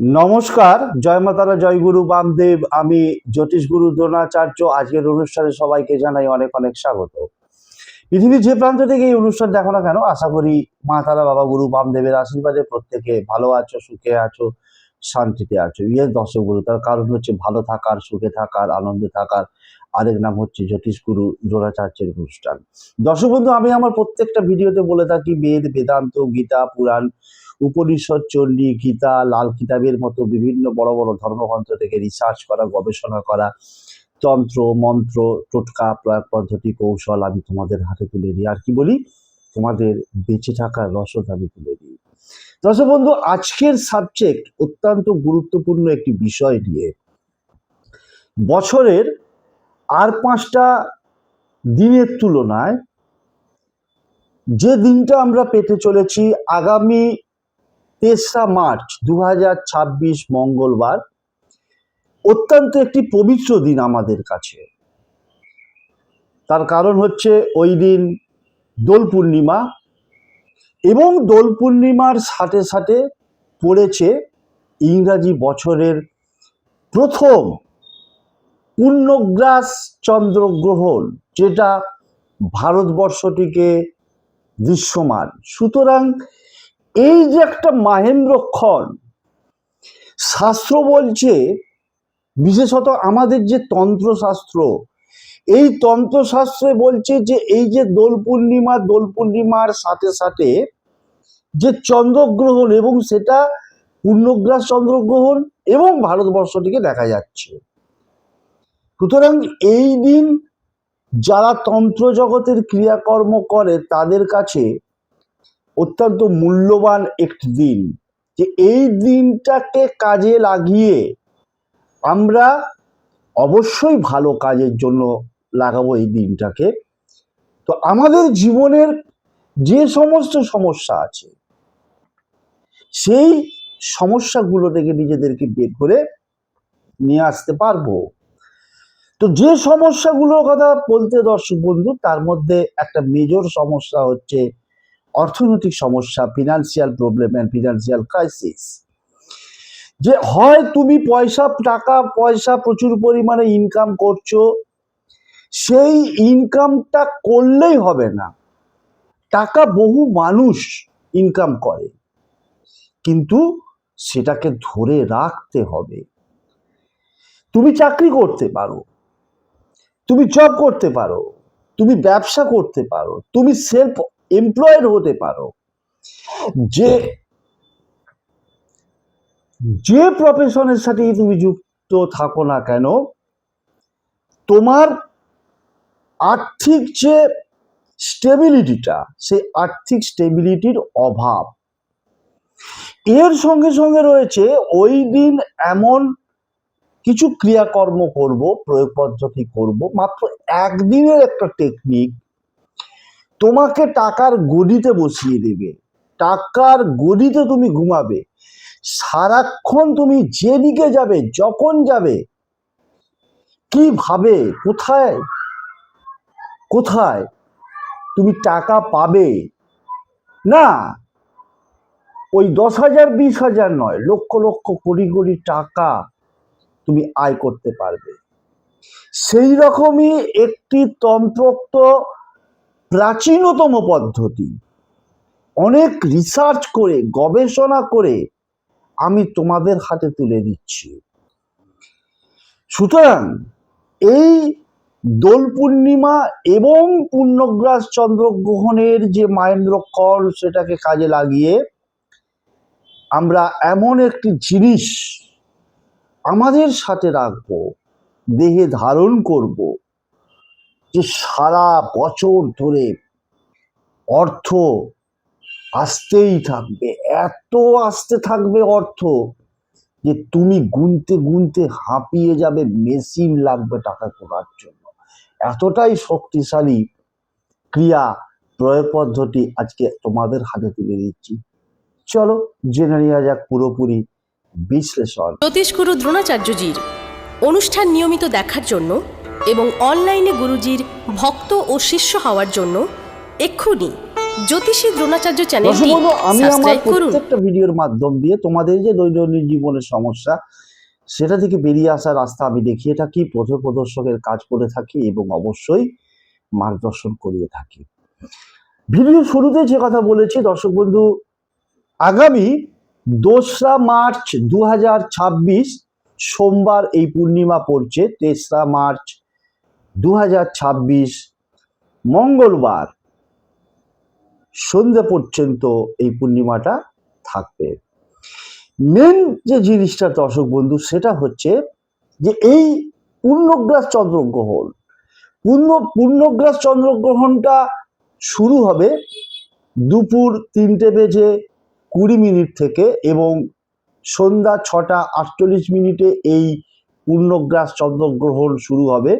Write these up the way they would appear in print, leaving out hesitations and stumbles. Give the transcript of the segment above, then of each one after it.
নমস্কার, জয় মাতারা, জয় গুরু বামদেব। আমি জ্যোতিষ গুরু দ্রোণাচার্য। আজকের অনুষ্ঠানে সবাইকে জানাই অনেক অনেক স্বাগত। পৃথিবীর যে প্রান্ত থেকে এই অনুষ্ঠান দেখো না কেন, আশা করি মা তারা, বাবা গুরু বামদেবের আশীর্বাদে প্রত্যেকে ভালো আছো, সুখে আছো, শান্তিতে আছো। দর্শক গুরু, তার কারণ হচ্ছে ভালো থাকার, সুখে থাকার, আনন্দে থাকার আরেক নাম হচ্ছে জ্যোতিষ গুরু দ্রোণাচার্যের অনুষ্ঠান। দর্শক বন্ধু, আমি আমার প্রত্যেকটা ভিডিওতে বলে থাকি বেদ, বেদান্ত, গীতা, পুরাণ, উপনিষদ, চণ্ডী, গীতা, লাল কিতাবের মতো বিভিন্ন বড় বড় ধর্মগ্রন্থ থেকে রিসার্চ করা, গবেষণা করা তন্ত্র, মন্ত্র, টোটকা, প্রয়োগ পদ্ধতি, কৌশল আমি তোমাদের হাতে তুলে দিই। আর কি বলি, তোমাদের বেঁচে থাকার রসদ আমি তুলে দিই। দর্শক বন্ধু, আজকের সাবজেক্ট অত্যন্ত গুরুত্বপূর্ণ একটি বিষয় নিয়ে। বছরের আর 5টা দিনের তুলনায় যে দিনটা আমরা পেতে চলেছি আগামী 3রা মার্চ 2026 মঙ্গলবার, অত্যন্ত একটি পবিত্র দিন আমাদের কাছে। তার কারণ হচ্ছে ওই দিন দোল পূর্ণিমা, এবং দোল পূর্ণিমার সাথে সাথে পড়েছে ইংরাজি বছরের প্রথম পূর্ণগ্রাস চন্দ্রগ্রহণ, যেটা ভারতবর্ষটিকে দৃশ্যমান। সুতরাং এই যে একটা মাহেন্দ্রক্ষণ, শাস্ত্র বলছে, বিশেষত আমাদের যে তন্ত্রশাস্ত্র, এই তন্ত্রশাস্ত্রে বলছে যে এই যে দোল পূর্ণিমার সাথে সাথে যে চন্দ্রগ্রহণ, এবং সেটা পূর্ণগ্রাস চন্দ্রগ্রহণ, এবং ভারতবর্ষটিকে দেখা যাচ্ছে। সুতরাং এই দিন যারা তন্ত্র জগতের ক্রিয়াকর্ম করে তাদের কাছে অত্যন্ত মূল্যবান একটি দিন, যে এই দিনটাকে কাজে লাগিয়ে আমরা অবশ্যই ভালো কাজের জন্য লাগাবো এই দিনটাকে। তো আমাদের জীবনের যে সমস্ত সমস্যা আছে, সেই সমস্যাগুলো থেকে নিজেদেরকে বের করে নিয়ে আসতে পারবো। তো যে সমস্যাগুলোর কথা বলতে দর্শক বন্ধু, তার মধ্যে একটা মেজর সমস্যা হচ্ছে অর্থনৈতিক সমস্যা, financial problem and financial crisis. যে হয় তুমি টাকা পয়সা প্রচুর পরিমাণে ইনকাম করছো, সেই ইনকামটা করলেই হবে না। টাকা বহু মানুষ ইনকাম করে, কিন্তু সেটাকে ধরে রাখতে হবে। তুমি চাকরি করতে পারো, তুমি জব করতে পারো, তুমি ব্যবসা করতে পারো, তুমি সেলফ এমপ্লয়েড হতে পারো, যে প্রফেশনের সাথে তুমি যুক্ত থাকো না কেন, তোমার আর্থিক যে স্টেবিলিটিটা, সেই আর্থিক স্টেবিলিটির অভাব, এর সঙ্গে সঙ্গে রয়েছে ওই দিন এমন কিছু ক্রিয়াকর্ম করব, প্রয়োগ পদ্ধতি করব, মাত্র একদিনের একটা টেকনিক তোমাকে টাকার গদিতে বসিয়ে দেবে। টাকার গদিতে তুমি ঘুমাবে, সারাক্ষণ তুমি যেদিকে যাবে, যখন যাবে, কিভাবে, কোথায় কোথায় তুমি টাকা পাবে না, ওই 10,000 20,000 নয়, লক্ষ লক্ষ কোটি কোটি টাকা তুমি আয় করতে পারবে। সেই রকমই একটি তন্ত্রোক্ত প্রাচীনতম পদ্ধতি, অনেক রিসার্চ করে, গবেষণা করে আমি তোমাদের হাতে তুলে দিচ্ছি। সুতরাং এই দোল পূর্ণিমা এবং পূর্ণগ্রাস চন্দ্রগ্রহণের যে মাহেন্দ্রক্ষণ, সেটাকে কাজে লাগিয়ে আমরা এমন একটি জিনিস আমাদের সাথে রাখবো, দেহে ধারণ করব, যে সারা বছর ধরে অর্থ আসতেই থাকবে, এত আসতে থাকবে অর্থ যে তুমি গুনতে গুনতে হাঁপিয়ে যাবে, মেশিন লাগবে টাকা করার জন্য। এতটাই শক্তিশালী ক্রিয়া প্রয়োগ পদ্ধতি আজকে তোমাদের হাতে তুলে দিচ্ছি। চলো জেনে নেওয়া যাক পুরোপুরি বিশ্লেষণ। জ্যোতিষ গুরু দ্রোণাচার্যজির অনুষ্ঠান নিয়মিত দেখার জন্য এবং অনলাইনে গুরুজির ভক্ত ও শিষ্য হওয়ার জন্য এক্ষুনি জ্যোতিষী দ্রোণাচার্য দর্শক চ্যানেলটি বন্ধু, আমি আমার সাবস্ক্রাইব করুন। প্রত্যেকটা ভিডিওর মাধ্যম দিয়ে তোমাদের যে দৈনন্দিন জীবনের সমস্যা সেটা থেকে বেরিয়ে আসার রাস্তা আমি দেখিয়ে থাকি, পথ প্রদর্শকের কাজ করে থাকি এবং অবশ্যই মার্গদর্শন করিয়ে থাকি। ভিডিও শুরুতে যে কথা বলেছি দর্শক বন্ধু, আগামী 2রা মার্চ 2026 সোমবার এই পূর্ণিমা পড়ছে। 3রা মার্চ 2026 মঙ্গলবার সন্ধ্যা পর্যন্ত এই পূর্ণিমাটা থাকবে। মেন যে জিনিসটা দর্শক বন্ধু সেটা হচ্ছে যে এই পূর্ণগ্রাস চন্দ্রগ্রহণ, পূর্ণগ্রাস চন্দ্রগ্রহণটা শুরু হবে দুপুর 3:20 থেকে এবং সন্ধ্যা 6:48 এই পূর্ণগ্রাস চন্দ্রগ্রহণ শুরু হবে।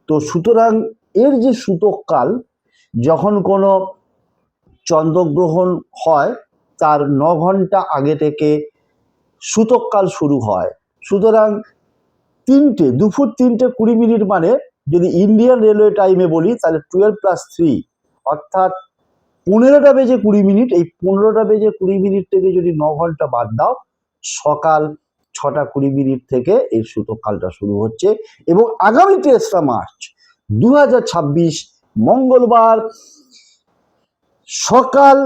তো সুতরাং এর যে সূতককাল, যখন কোনো চন্দ্রগ্রহণ হয় তার 9 ঘন্টা আগে থেকে সূতককাল শুরু হয়। সুতরাং দুপুর 3:20 মানে যদি ইন্ডিয়ান রেলওয়ে টাইমে বলি তাহলে 12+3 অর্থাৎ 15:20। এই 15:20 থেকে যদি 9 ঘন্টা বাদ দাও, সকাল 6:20 থেকে এই সূতককালটা শুরু হচ্ছে এবং আগামী 3রা মার্চ 2026 মঙ্গলবার সকাল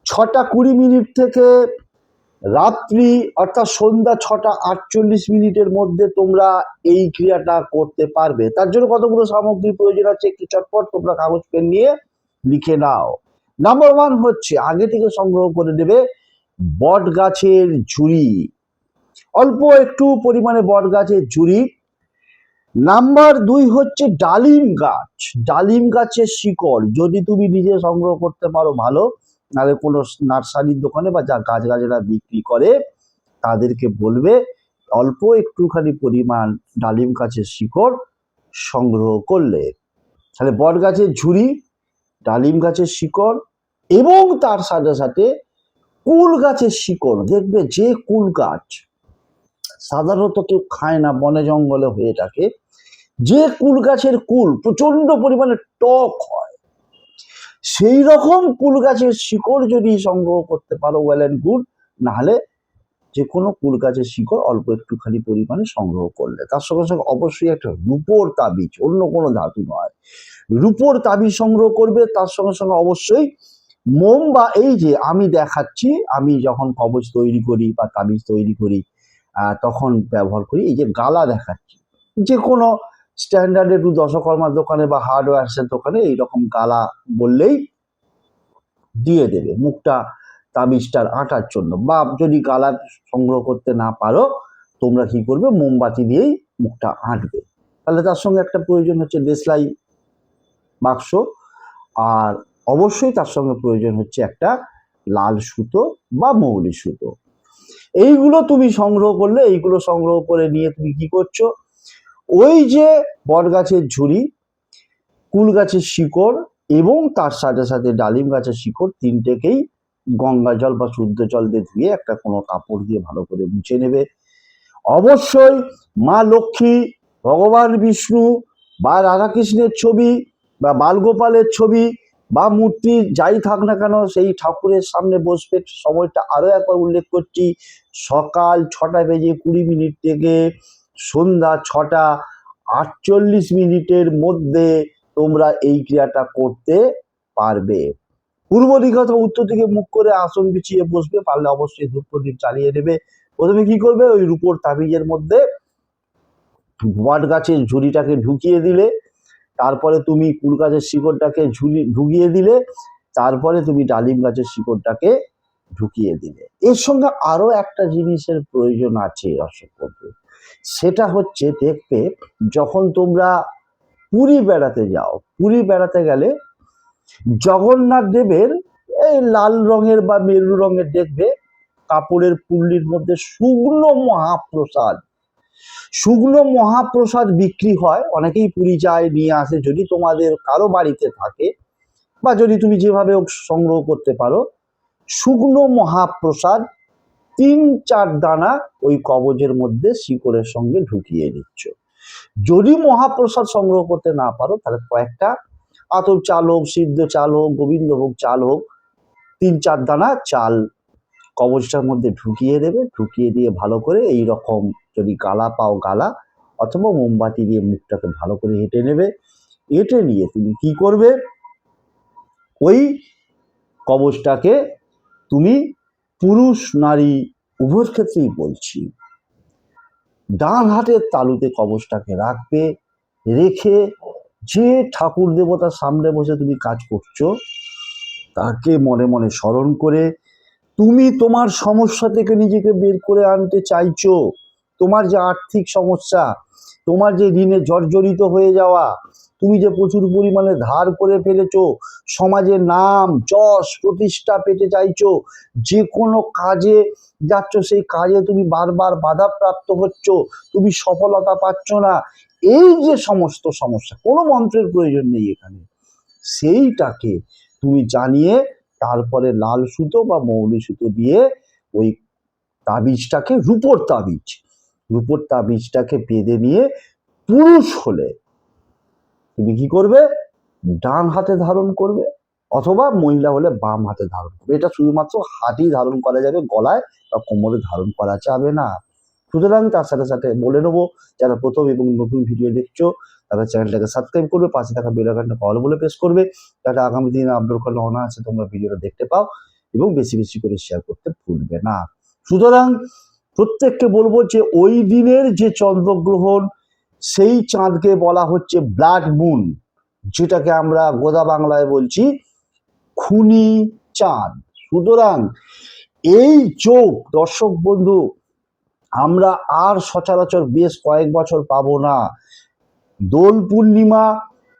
6:20 থেকে রাত্রি অর্থাৎ সন্ধ্যা 6:48 মধ্যে তোমরা এই ক্রিয়াটা করতে পারবে। তার জন্য কতগুলো সামগ্রী প্রয়োজন আছে একটু চটপট তোমরা কাগজ পেন নিয়ে লিখে নাও। নাম্বার 1 হচ্ছে আগে থেকে সংগ্রহ করে দেবে বট গাছের ঝুড়ি, অল্প একটু পরিমাণে বট গাছের ঝুড়ি। নাম্বার 2 হচ্ছে ডালিম গাছ, ডালিম গাছের শিকড়। যদি তুমি নিজে সংগ্রহ করতে পারো ভালো, নাহলে কোনো নার্সারির দোকানে বা যা গাছ গাছরা বিক্রি করে তাদেরকে বলবে অল্প একটুখানি পরিমাণ ডালিম গাছের শিকড় সংগ্রহ করলে। তাহলে বট গাছের ঝুড়ি, ডালিম গাছের শিকড় এবং তার সাথে সাথে কুল গাছের শিকড়। দেখবে যে কুল গাছ সাধারণত কেউ খায় না, বনে জঙ্গলে হয়ে থাকে, যে কুল গাছের কুল প্রচন্ড পরিমাণে টক হয়, সেই রকম কুল গাছের শিকড় যদি সংগ্রহ করতে পারো ওয়েল অ্যান্ড গুড। নাহলে যে কোনো কুল গাছের শিকড় অল্প একটুখানি পরিমাণে সংগ্রহ করলে। তার সঙ্গে সঙ্গে অবশ্যই একটা রূপোর তাবিজ, অন্য কোনো ধাতু নয়, রূপোর তাবিজ সংগ্রহ করবে। তার সঙ্গে সঙ্গে অবশ্যই মোম, বা এই যে আমি দেখাচ্ছি, আমি যখন কবচ তৈরি করি বা তাবিজ তৈরি করি তখন ব্যবহার করি এই যে গালা দেখাচ্ছি, যে কোনো স্ট্যান্ডার্ড একটু দশকর্মার দোকানে বা হার্ডওয়্যার্সের দোকানে এইরকম গালা বললেই দিয়ে দেবে মুখটা তাবিজটার আটার জন্য। বা যদি গালা সংগ্রহ করতে না পারো তোমরা কি করবে, মোমবাতি দিয়েই মুখটা আঁটবে। তাহলে তার সঙ্গে একটা প্রয়োজন হচ্ছে দেশলাই বাক্স, আর অবশ্যই তার সঙ্গে প্রয়োজন হচ্ছে একটা লাল সুতো বা মৌলি সুতো। এইগুলো তুমি সংগ্রহ করলে, এইগুলো সংগ্রহ করে নিয়ে তুমি কি করছো, ওই যে বট গাছের ঝুড়ি, কুল গাছের শিকড় এবং তার সাথে সাথে ডালিম গাছের শিকড়, তিনটেকেই গঙ্গা জল বা শুদ্ধ জল দিয়ে ধুয়ে একটা কোনো কাপড় দিয়ে ভালো করে মুছে নেবে। অবশ্যই মা লক্ষ্মী, ভগবান বিষ্ণু বা রাধাকৃষ্ণের ছবি বা বালগোপালের ছবি বা মূর্তি যাই থাক না কেন সেই ঠাকুরের সামনে বসবে। সময়টা আরো একবার উল্লেখ করছি, সকাল 6:20 থেকে সন্ধ্যা 6:48 মধ্যে তোমরা এই ক্রিয়াটা করতে পারবে। পূর্ব দিকে অথবা উত্তর দিকে মুখ করে আসন বিছিয়ে বসবে, পারলে অবশ্যই ধূপ প্রদীপ জ্বালিয়ে দেবে। প্রথমে কি করবে, ওই রূপোর তাবিজের মধ্যে বট গাছের ঝুড়িটাকে ঢুকিয়ে দিলে, তারপরে তুমি কুল গাছের শিকড়টাকে ঢুকিয়ে দিলে, তারপরে তুমি ডালিম গাছের শিকড়টাকে ঢুকিয়ে দিলে। এর সঙ্গে আরো একটা জিনিসের প্রয়োজন আছে দর্শক বন্ধু, সেটা হচ্ছে দেখবে যখন তোমরা পুরী বেড়াতে যাও, পুরী বেড়াতে গেলে জগন্নাথ দেবের এই লাল রঙের বা মেরু রঙের দেখবে কাপড়ের পুল্লির মধ্যে শুকনো মহাপ্রসাদ বিক্রি হয়। অনেকেই পুরী যায়, নিয়ে আসে। যদি তোমাদের কারো বাড়িতে থাকে বা যদি তুমি যেভাবে সংগ্রহ করতে পারো, শুকনো মহাপ্রসাদ 3-4 দানা ওই কবজের মধ্যে শিকড়ের সঙ্গে ঢুকিয়ে দিচ্ছ। যদি মহাপ্রসাদ সংগ্রহ করতে না পারো তাহলে কয়েকটা আতপ চাল হোক, সিদ্ধ চাল হোক, গোবিন্দভোগ চাল হোক, 3-4 দানা চাল কবচটার মধ্যে ঢুকিয়ে দেবে, ঢুকিয়ে দিয়ে ভালো করে এই রকম যদি গালা পাও গালা, অথবা মোমবাতি দিয়ে মুখটাকে ভালো করে হেঁটে নেবে। হেঁটে নিয়ে তুমি কি করবে, ওই কবচটাকে তুমি পুরুষ নারী উভয় ক্ষেত্রেই বলছি, ডান হাতের তালুতে কবচটাকে রাখবে। রেখে যে ঠাকুর দেবতার সামনে বসে তুমি কাজ করছো তাকে মনে মনে স্মরণ করে তুমি তোমার সমস্যা থেকে নিজেকে বের করে আনতে চাইছো। তোমার যে আর্থিক সমস্যা, তোমার যে ঋণে জর্জরিত হয়ে যাওয়া, তুমি যে প্রচুর পরিমাণে ধার করে ফেলেছো, সমাজে নাম যশ প্রতিষ্ঠা পেতে চাইছো, যে কোনো কাজে যাচ্ছ সেই কাজে তুমি বারবার বাধাপ্রাপ্ত হচ্ছ, তুমি সফলতা পাচ্ছ না, এই যে সমস্ত সমস্যা, কোনো মন্ত্রের প্রয়োজন নেই এখানে, সেইটাকে তুমি জানিয়ে তারপরে লাল সুতো বা মৌলি সুতো দিয়ে ওই তাবিজটাকে, রূপোর তাবিজটাকে বেঁধে নিয়ে পুরুষ হলে তুমি কি করবে, ডান হাতে ধারণ করবে, অথবা মহিলা হলে বাম হাতে ধারণ করবে। এটা শুধুমাত্র হাতেই ধারণ করা যাবে, গলায় বা কোমরে ধারণ করা যাবে না। সুতরাং তার সাথে সাথে বলে নেবো, যারা প্রথম এবং নতুন ভিডিও দেখছো তারা চ্যানেলটাকে সাবস্ক্রাইব করবে, পাশে থাকা বেল আইকনটা অল বলে প্রেস করবে, যাতে আগামী দিনে আপলোড করলে অনায়াসে তোমরা ভিডিওটা দেখতে পাও, এবং বেশি বেশি করে শেয়ার করতে ভুলবে না। সুতরাং প্রত্যেককে বলবো যে ওই দিনের যে চন্দ্রগ্রহণ, সেই চাঁদকে বলা হচ্ছে ব্লাড মুন, যেটাকে আমরা গোদা বাংলায় বলছি খুনি চাঁদ। সুতরাং এই যোগ দর্শক বন্ধু আমরা আর সচরাচর বেশ কয়েক বছর পাবো না। দোল পূর্ণিমা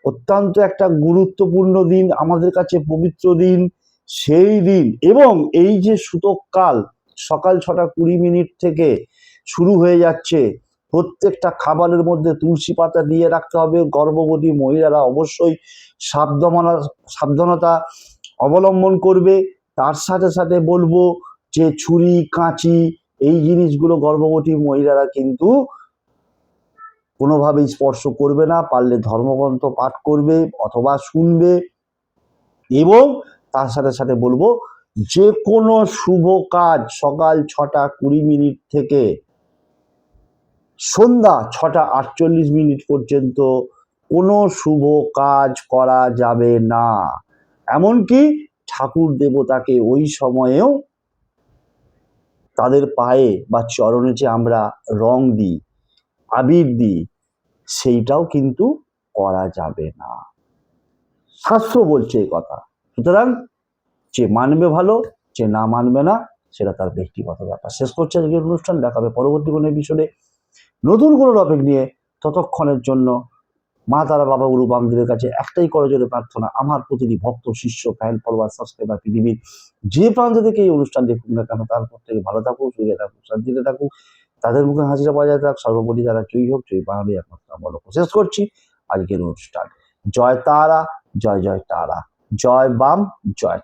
অত্যন্ত একটা গুরুত্বপূর্ণ দিন, আমাদের কাছে পবিত্র দিন, সেই দিন, এবং এই যে সূতককাল সকাল 6:20 থেকে শুরু হয়ে যাচ্ছে, প্রত্যেকটা খাবারের মধ্যে তুলসী পাতা দিয়ে রাখতে হবে। গর্ভবতী মহিলারা অবশ্যই সাবধানতা অবলম্বন করবে। তার সাথে সাথে বলবো যে ছুরি কাঁচি এই জিনিসগুলো গর্ভবতী মহিলারা কিন্তু কোনোভাবেই স্পর্শ করবে না, পারলে ধর্মগ্রন্থ পাঠ করবে অথবা শুনবে। এবং তার সাথে সাথে বলবো যে কোনো শুভ কাজ সকাল 6:20 থেকে সন্ধ্যা 6:48 পর্যন্ত কোনো শুভ কাজ করা যাবে না। এমনকি ঠাকুর দেবতাকে ওই সময়েও তাদের পায়ে বা চরণে যে আমরা রং দিই, আবির দিই, সেইটাও কিন্তু করা যাবে না, শাস্ত্র বলছে এই কথা। সুতরাং যে মানবে ভালো, যে না মানবে না সেটা তার ব্যক্তিগত ব্যাপার। শেষ করছে আজকের অনুষ্ঠান, দেখাবে পরবর্তী কোনো এপিসোডে নতুন কোনো টপিক নিয়ে। ততক্ষণের জন্য মা তারা, বাবা গুরু, বামদেবের কাছে একটাই করজোড়ে প্রার্থনা, আমার প্রতিটি ভক্ত, শিষ্য, ফ্যান, ফলোয়ার, সাবস্ক্রাইবার পৃথিবীর যে প্রান্ত থেকে এই অনুষ্ঠান দেখুক না কেন, তার প্রত্যেকে ভালো থাকুক, সুখে থাকুক, শান্তিতে থাকুক, তাদের মুখে হাসিটা বজায় থাক, সর্বোপরি তারা জয়ী হোক, জয়ী বাঙালি একমাত্র বলো। শেষ করছি আজকের অনুষ্ঠান। জয় তারা, জয় জয় তারা, জয় বাম, জয়